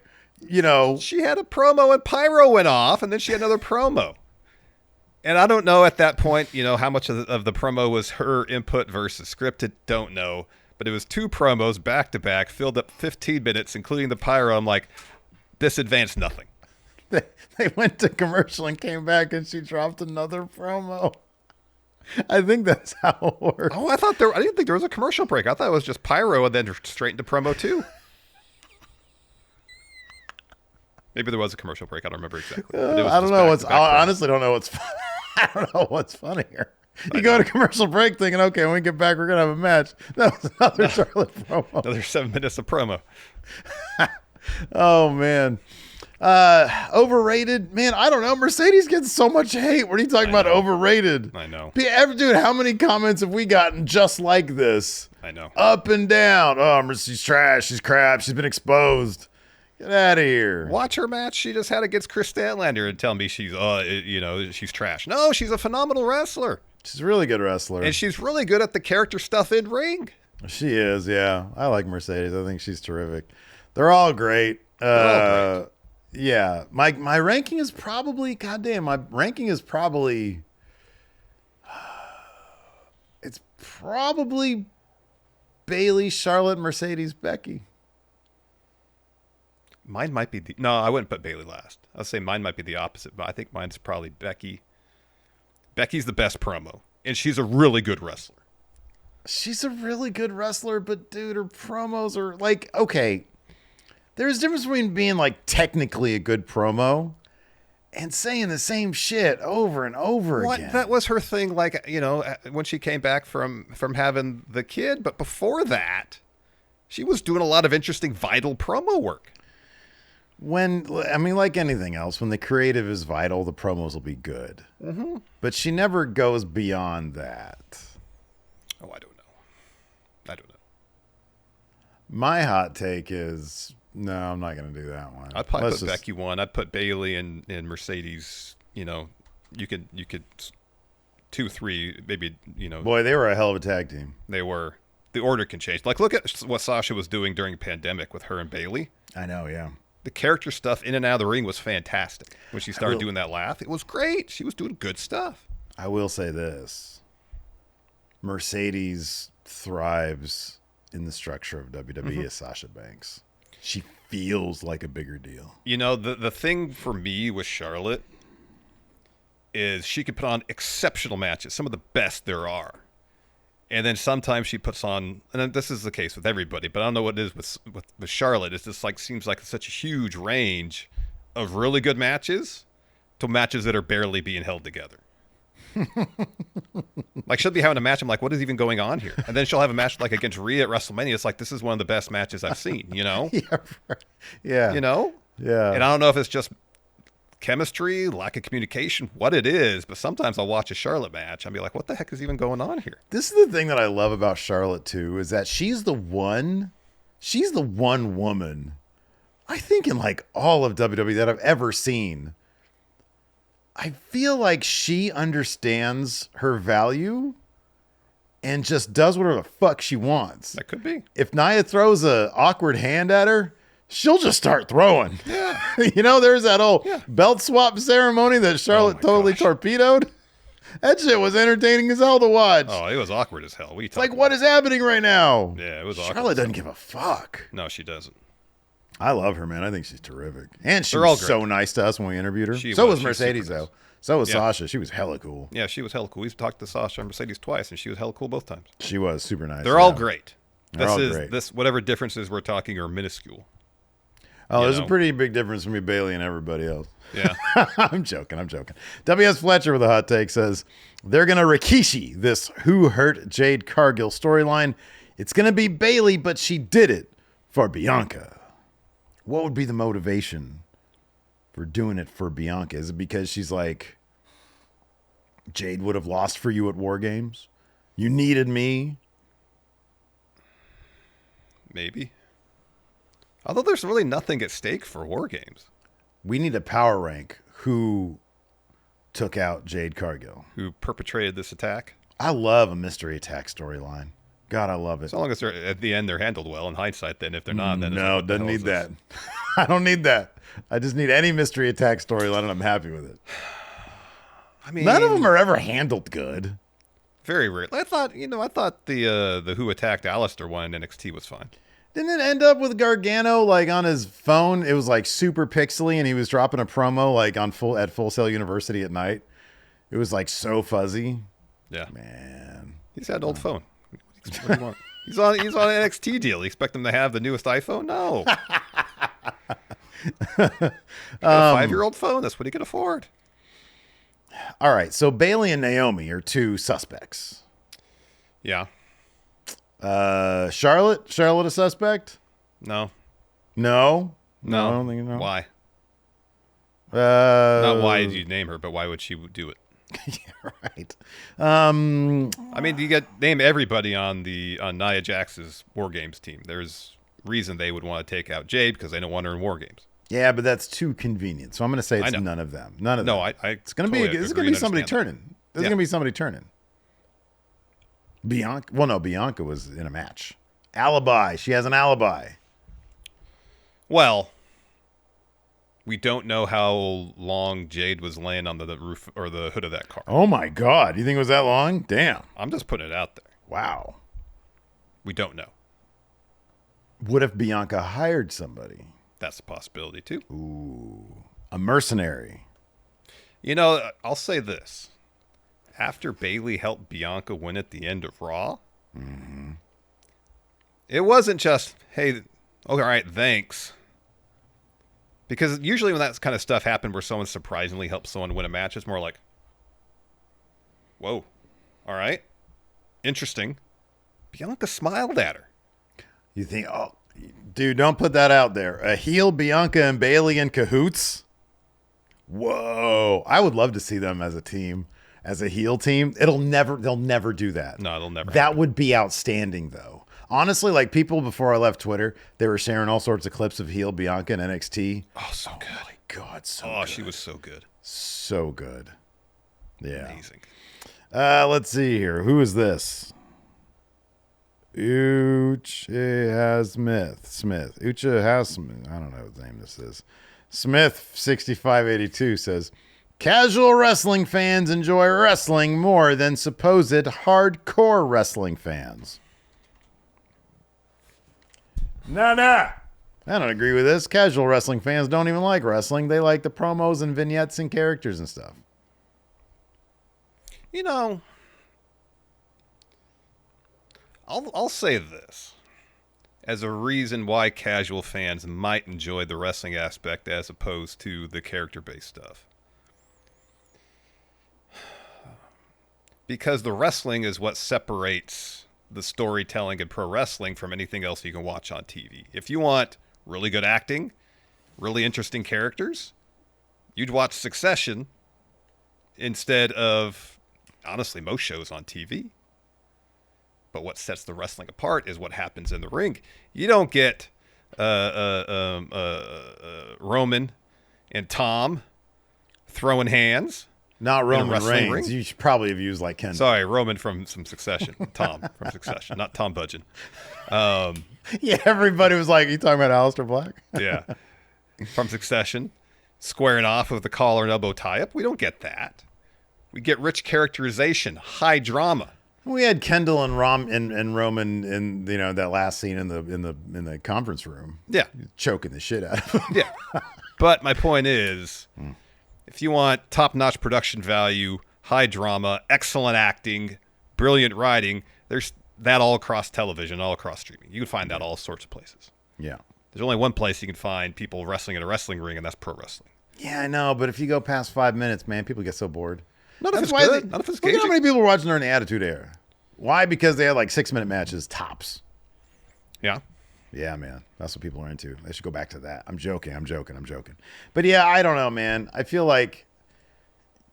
She had a promo and Pyro went off, and then she had another promo. And I don't know at that point, how much of the promo was her input versus scripted. Don't know. But it was 2 promos back to back, filled up 15 minutes, including the Pyro. I'm like, this advanced nothing. They went to commercial and came back, and she dropped another promo. I think that's how it works. Oh, I didn't think there was a commercial break. I thought it was just Pyro and then straight into promo 2. Maybe there was a commercial break. I don't remember exactly. I don't know I honestly don't know what's. I don't know what's funnier. You go to commercial break thinking, okay, when we get back, we're gonna have a match. That was another Charlotte promo. Another 7 minutes of promo. Oh man, overrated. Man, I don't know. Mercedes gets so much hate. What are you talking about? Overrated. I know. Dude, how many comments have we gotten just like this? I know. Up and down. Oh, she's trash. She's crap. She's been exposed. Get out of here. Watch her match she just had against Chris Statlander and tell me she's trash. No, she's a phenomenal wrestler. She's a really good wrestler. And she's really good at the character stuff in ring. She is, yeah. I like Mercedes. I think she's terrific. They're all great. Yeah. My ranking is probably, it's probably Bailey, Charlotte, Mercedes, Becky. Mine might be no, I wouldn't put Bailey last. I'll say mine might be the opposite, but I think mine's probably Becky. Becky's the best promo, and she's a really good wrestler. She's a really good wrestler, but dude, her promos are like, okay, there's a difference between being like technically a good promo and saying the same shit over and over again. That was her thing, like, when she came back from having the kid, but before that, She was doing a lot of interesting, vital promo work. Like anything else, when the creative is vital, the promos will be good. Mm-hmm. But she never goes beyond that. Oh, I don't know. My hot take is, no, I'm not going to do that one. I'd probably put Becky 1. I'd put Bayley and Mercedes. You could 2, 3, maybe, Boy, they were a hell of a tag team. They were. The order can change. Like, look at what Sasha was doing during the pandemic with her and Bayley. I know, yeah. The character stuff in and out of the ring was fantastic. When she started doing that laugh, it was great. She was doing good stuff. I will say this. Mercedes thrives in the structure of WWE as Sasha Banks. She feels like a bigger deal. The thing for me with Charlotte is she could put on exceptional matches, some of the best there are. And then sometimes she puts on, and this is the case with everybody, but I don't know what it is with Charlotte. It's just seems like such a huge range of really good matches to matches that are barely being held together. Like, she'll be having a match. I'm like, what is even going on here? And then she'll have a match like against Rhea at WrestleMania. It's like, this is one of the best matches I've seen, Yeah. Right. Yeah. Yeah. And I don't know if it's just chemistry, lack of communication, what it is, but sometimes I'll watch a Charlotte match and be like, what the heck is even going on here? This is the thing that I love about Charlotte too, is that she's the one woman, I think, in like all of WWE that I've ever seen. I feel like she understands her value and just does whatever the fuck she wants. That could be. If Nia throws a awkward hand at her, she'll just start throwing. Yeah. There's that old belt swap ceremony that Charlotte totally torpedoed. That shit was entertaining as hell to watch. Oh, it was awkward as hell. It's like, what is happening right now? Yeah, it was awkward. Charlotte doesn't give a fuck. No, she doesn't. I love her, man. I think she's terrific. And she was so nice to us when we interviewed her. So was Mercedes, though. So was Sasha. She was hella cool. Yeah, she was hella cool. We've talked to Sasha and Mercedes twice, and she was hella cool both times. She was super nice. They're all great. Great. Whatever differences we're talking are minuscule. Oh, there's a pretty big difference between Bayley and everybody else. Yeah. I'm joking. W.S. Fletcher with a hot take says, they're going to Rikishi this Who Hurt Jade Cargill storyline. It's going to be Bayley, but she did it for Bianca. What would be the motivation for doing it for Bianca? Is it because she's like, Jade would have lost for you at War Games? You needed me? Maybe. Although there's really nothing at stake for War Games. We need a power rank who took out Jade Cargill. Who perpetrated this attack. I love a mystery attack storyline. God, I love it. As long as they're at the end, they're handled well. In hindsight, then if they're not, then no, doesn't need that. I don't need that. I just need any mystery attack storyline, and I'm happy with it. I mean, none of them are ever handled good. Very rare. I thought the Who Attacked Alistair one in NXT was fine. Didn't it end up with Gargano like on his phone? It was like super pixely, and he was dropping a promo like at Full Sail University at night. It was like so fuzzy. Yeah, man, he's had an old phone. What do you want? He's on an NXT deal. You expect him to have the newest iPhone? No. A 5-year-old phone. That's what he can afford. All right. So Bayley and Naomi are two suspects. Yeah. Charlotte a suspect? No. No. I don't think so. Why? Not why did you name her, but why would she do it? Yeah, right. I mean, you name everybody on Nia Jax's War Games team. There's reason they would want to take out Jade because they don't want her in War Games. Yeah, but that's too convincent. So I'm going to say it's none of them. None of them. No, it's going to be. This is going to be somebody turning. This is going to be somebody turning. Bianca. Well, no, Bianca was in a match. Alibi. She has an alibi. Well, we don't know how long Jade was laying on the roof or the hood of that car. Oh my God! You think it was that long? Damn. I'm just putting it out there. Wow. We don't know. What if Bianca hired somebody? That's a possibility too. Ooh, a mercenary. I'll say this. After Bayley helped Bianca win at the end of Raw, it wasn't just, hey, all right, thanks. Because usually when that kind of stuff happened where someone surprisingly helps someone win a match, it's more like, whoa, all right, interesting. Bianca smiled at her. You think, oh, dude, don't put that out there. A heel Bianca and Bailey in cahoots? Whoa. I would love to see them as a team, as a heel team. They'll never do that. No, they'll never. That would be outstanding, though. Honestly, like people before I left Twitter, they were sharing all sorts of clips of heel Bianca and NXT. Oh, so good. Oh, my God, so good. Oh, she was so good. So good. Yeah. Amazing. Let's see here. Who is this? Uche Smith. Uche Hasmith. I don't know what name this is. Smith 6582 says, casual wrestling fans enjoy wrestling more than supposed hardcore wrestling fans. Nah. I don't agree with this. Casual wrestling fans don't even like wrestling. They like the promos and vignettes and characters and stuff. You know, I'll say this as a reason why casual fans might enjoy the wrestling aspect as opposed to the character-based stuff. Because the wrestling is what separates the storytelling in pro wrestling from anything else you can watch on TV. If you want really good acting, really interesting characters, you'd watch Succession instead of, honestly, most shows on TV. But what sets the wrestling apart is what happens in the ring. You don't get Roman and Tom throwing hands. Not Roman Reigns. Ring. You should probably have used like Ken. Sorry, Roman from some Succession. Tom from Succession, not Tom Budgeon. Yeah, everybody was like, you talking about Aleister Black? Yeah. From Succession, squaring off with the collar and elbow tie-up. We don't get that. We get rich characterization, high drama. We had Kendall and Roman in that last scene in the conference room. Yeah, choking the shit out of him. Yeah, but my point is, if you want top-notch production value, high drama, excellent acting, brilliant writing, there's that all across television, all across streaming. You can find that all sorts of places. Yeah, there's only one place you can find people wrestling in a wrestling ring, and that's pro wrestling. Yeah, I know, but if you go past 5 minutes, man, people get so bored. Not if it's good. Not if it's Look at how many people were watching during the Attitude Era. Why? Because they had like 6-minute matches tops. Yeah. Yeah, man. That's what people are into. They should go back to that. I'm joking. But yeah, I don't know, man. I feel like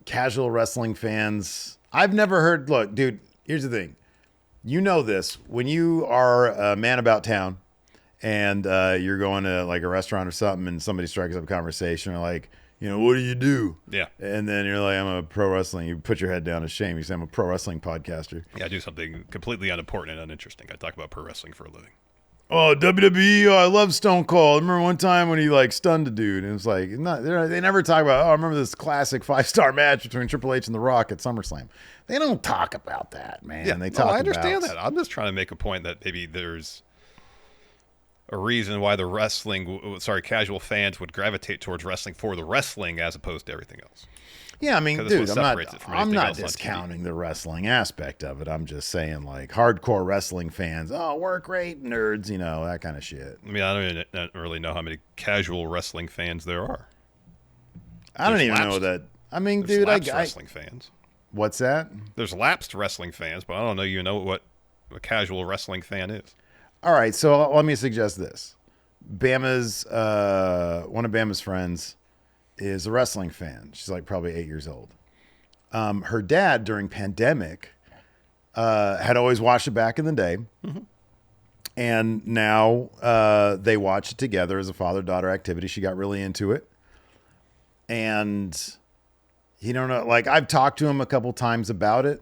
casual wrestling fans, I've never heard, look, dude, here's the thing. You know this. When you are a man about town and you're going to like a restaurant or something and somebody strikes up a conversation or like, what do you do? Yeah. And then you're like, I'm a pro wrestling. You put your head down in shame. You say, I'm a pro wrestling podcaster. Yeah, I do something completely unimportant and uninteresting. I talk about pro wrestling for a living. Oh, WWE. Oh, I love Stone Cold. I remember one time when he like stunned a dude. And it's like, they never talk about, I remember this classic 5-star match between Triple H and The Rock at SummerSlam. They don't talk about that, man. Yeah, they talk I understand that. I'm just trying to make a point that maybe there's a reason why casual fans would gravitate towards wrestling for the wrestling as opposed to everything else. Yeah, I mean, dude, I'm not discounting the wrestling aspect of it. I'm just saying, like, hardcore wrestling fans, work rate, nerds, that kind of shit. I mean, I don't really know how many casual wrestling fans there are. I don't even know that. I mean, dude, wrestling fans. What's that? There's lapsed wrestling fans, but I don't know what a casual wrestling fan is. All right, so let me suggest this. One of Bama's friends is a wrestling fan. She's like probably 8 years old. Her dad during pandemic had always watched it back in the day. Mm-hmm. And now they watch it together as a father-daughter activity. She got really into it. And he don't know, like I've talked to him a couple times about it.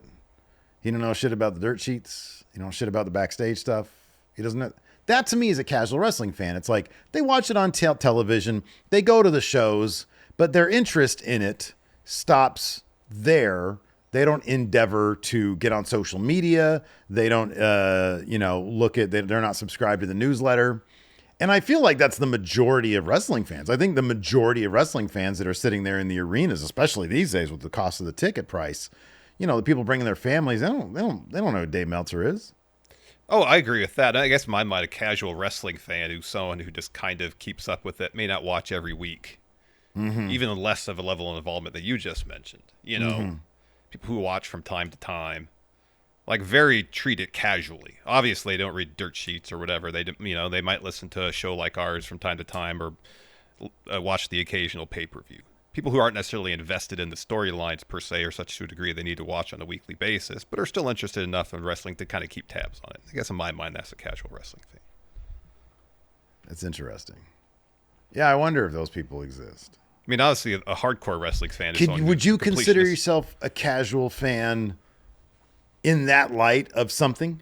He don't know shit about the dirt sheets. He don't know shit about the backstage stuff. He doesn't know. That to me is a casual wrestling fan. It's like they watch it on television. They go to the shows, but their interest in it stops there. They don't endeavor to get on social media. They don't, look at, they're not subscribed to the newsletter. And I feel like that's the majority of wrestling fans. I think the majority of wrestling fans that are sitting there in the arenas, especially these days with the cost of the ticket price, the people bringing their families, they don't know who Dave Meltzer is. Oh, I agree with that. I guess my mind, a casual wrestling fan who's someone who just kind of keeps up with it, may not watch every week. Mm-hmm. Even less of a level of involvement that you just mentioned. People who watch from time to time. like very treat it casually. Obviously, they don't read dirt sheets or whatever. They might listen to a show like ours from time to time or watch the occasional pay-per-view. People who aren't necessarily invested in the storylines per se or such to a degree they need to watch on a weekly basis, but are still interested enough in wrestling to kind of keep tabs on it. I guess in my mind, that's a casual wrestling thing. That's interesting. Yeah, I wonder if those people exist. I mean, honestly, a hardcore wrestling fan is would you consider yourself a casual fan in that light of something?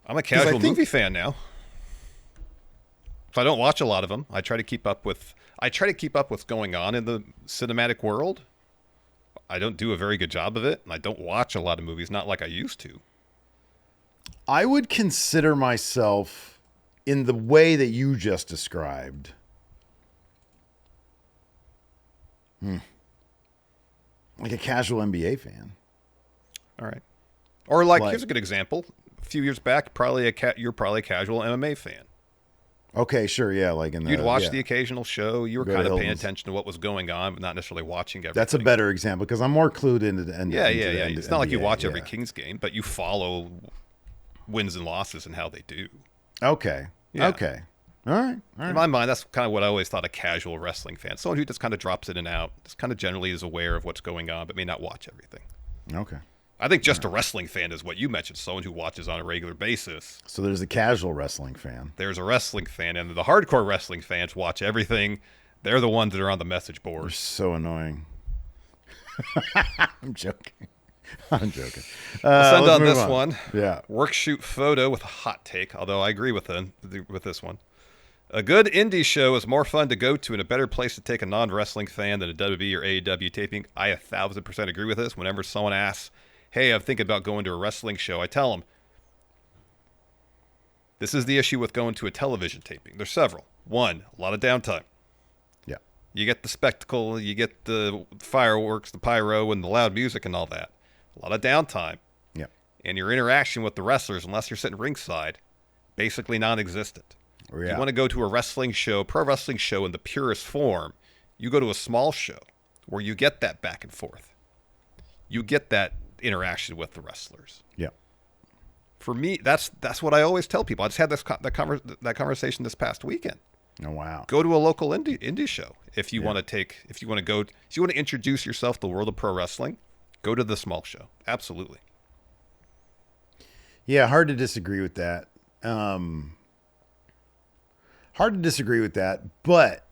I'm a casual movie fan now. So I don't watch a lot of them. I try to keep up with what's going on in the cinematic world. I don't do a very good job of it, and I don't watch a lot of movies, not like I used to. I would consider myself, in the way that you just described, like a casual NBA fan. All right. Or like here's a good example. A few years back, you're probably a casual MMA fan. Okay, sure, yeah. Like you'd watch the occasional show. You were kind of paying attention to what was going on, but not necessarily watching everything. That's a better example because I'm more clued into the Yeah. It's not like you watch every Kings game, but you follow wins and losses and how they do. Okay. Yeah. Okay. All right. In my mind, that's kind of what I always thought a casual wrestling fan. Someone who just kind of drops in and out, just kind of generally is aware of what's going on, but may not watch everything. Okay. I think just a wrestling fan is what you mentioned, someone who watches on a regular basis. So there's a casual wrestling fan. There's a wrestling fan, and the hardcore wrestling fans watch everything. They're the ones that are on the message board. They're so annoying. I'm joking. I'm joking. Send on this one. Yeah. Work shoot photo with a hot take, although I agree with this one. A good indie show is more fun to go to and a better place to take a non-wrestling fan than a WWE or AEW taping. I 1,000% agree with this. Whenever someone asks, hey, I'm thinking about going to a wrestling show, I tell them, this is the issue with going to a television taping. There's several. One, a lot of downtime. Yeah. You get the spectacle, you get the fireworks, the pyro, and the loud music and all that. A lot of downtime. Yeah. And your interaction with the wrestlers, unless you're sitting ringside, basically non-existent. Yeah. If you want to go to a wrestling show, pro wrestling show in the purest form, you go to a small show where you get that back and forth. You get that interaction with the wrestlers. Yeah. For me, that's what I always tell people. I just had that conversation this past weekend. Oh wow. Go to a local indie show if you want to introduce yourself to the world of pro wrestling. Go to the small show. Absolutely. Yeah, hard to disagree with that. But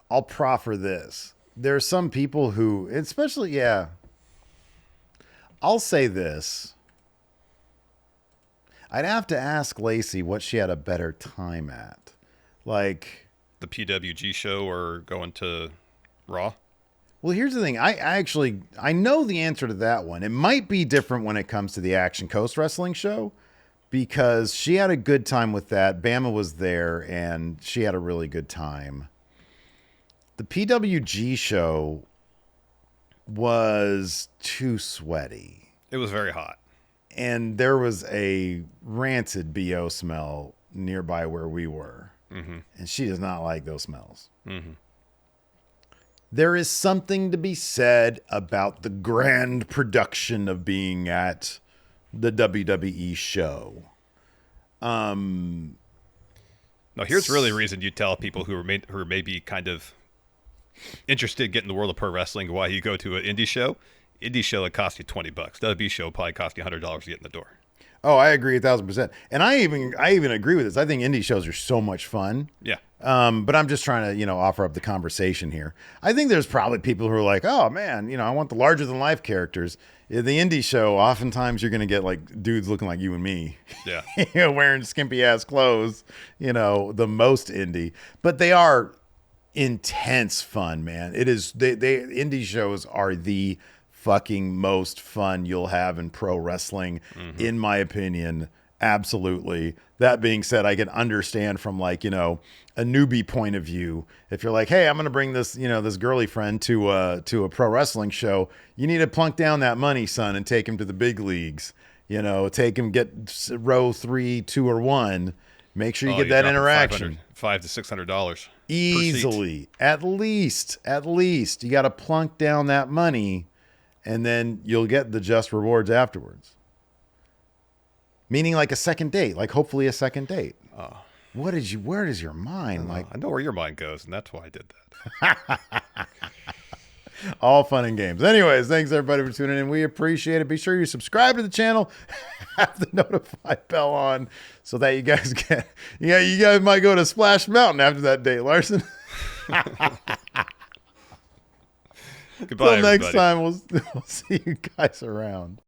I'll proffer this. There are some people who, especially, I'll say this. I'd have to ask Lacey what she had a better time at. Like the PWG show or going to Raw? Well, here's the thing. I know the answer to that one. It might be different when it comes to the Action Coast Wrestling show because she had a good time with that. Bama was there and she had a really good time. The PWG show was too sweaty. It was very hot. And there was a rancid BO smell nearby where we were. Mm-hmm. And she does not like those smells. Mm-hmm. There is something to be said about the grand production of being at the WWE show. Now, here's really a reason you tell people who are maybe kind of interested in getting the world of pro wrestling why you go to an indie show. Indie show that costs you $20. WWE show probably cost you $100 to get in the door. Oh, I agree 1,000%. And I even agree with this. I think indie shows are so much fun. Yeah. But I'm just trying to, offer up the conversation here. I think there's probably people who are like, oh man, I want the larger than life characters. In the indie show, oftentimes you're going to get like dudes looking like you and me. Yeah. Wearing skimpy ass clothes, the most indie, but they are intense fun, man. It is. They indie shows are the fucking most fun you'll have in pro wrestling, in my opinion. Absolutely. That being said, I can understand from like, a newbie point of view. If you're like, hey, I'm going to bring this, this girly friend to a pro wrestling show, you need to plunk down that money, son, and take him to the big leagues. Take him, get row 3, 2, or 1. Make sure you get that interaction. $500 to $600 easily. At least you got to plunk down that money and then you'll get the just rewards afterwards. Meaning like a second date, like hopefully a second date. Oh. Where does your mind like? I know where your mind goes, and that's why I did that. All fun and games. Anyways, thanks everybody for tuning in. We appreciate it. Be sure you subscribe to the channel, have the notify bell on, so that you guys get. Yeah, you guys might go to Splash Mountain after that date, Larson. Goodbye, Until next everybody. time, we'll see you guys around.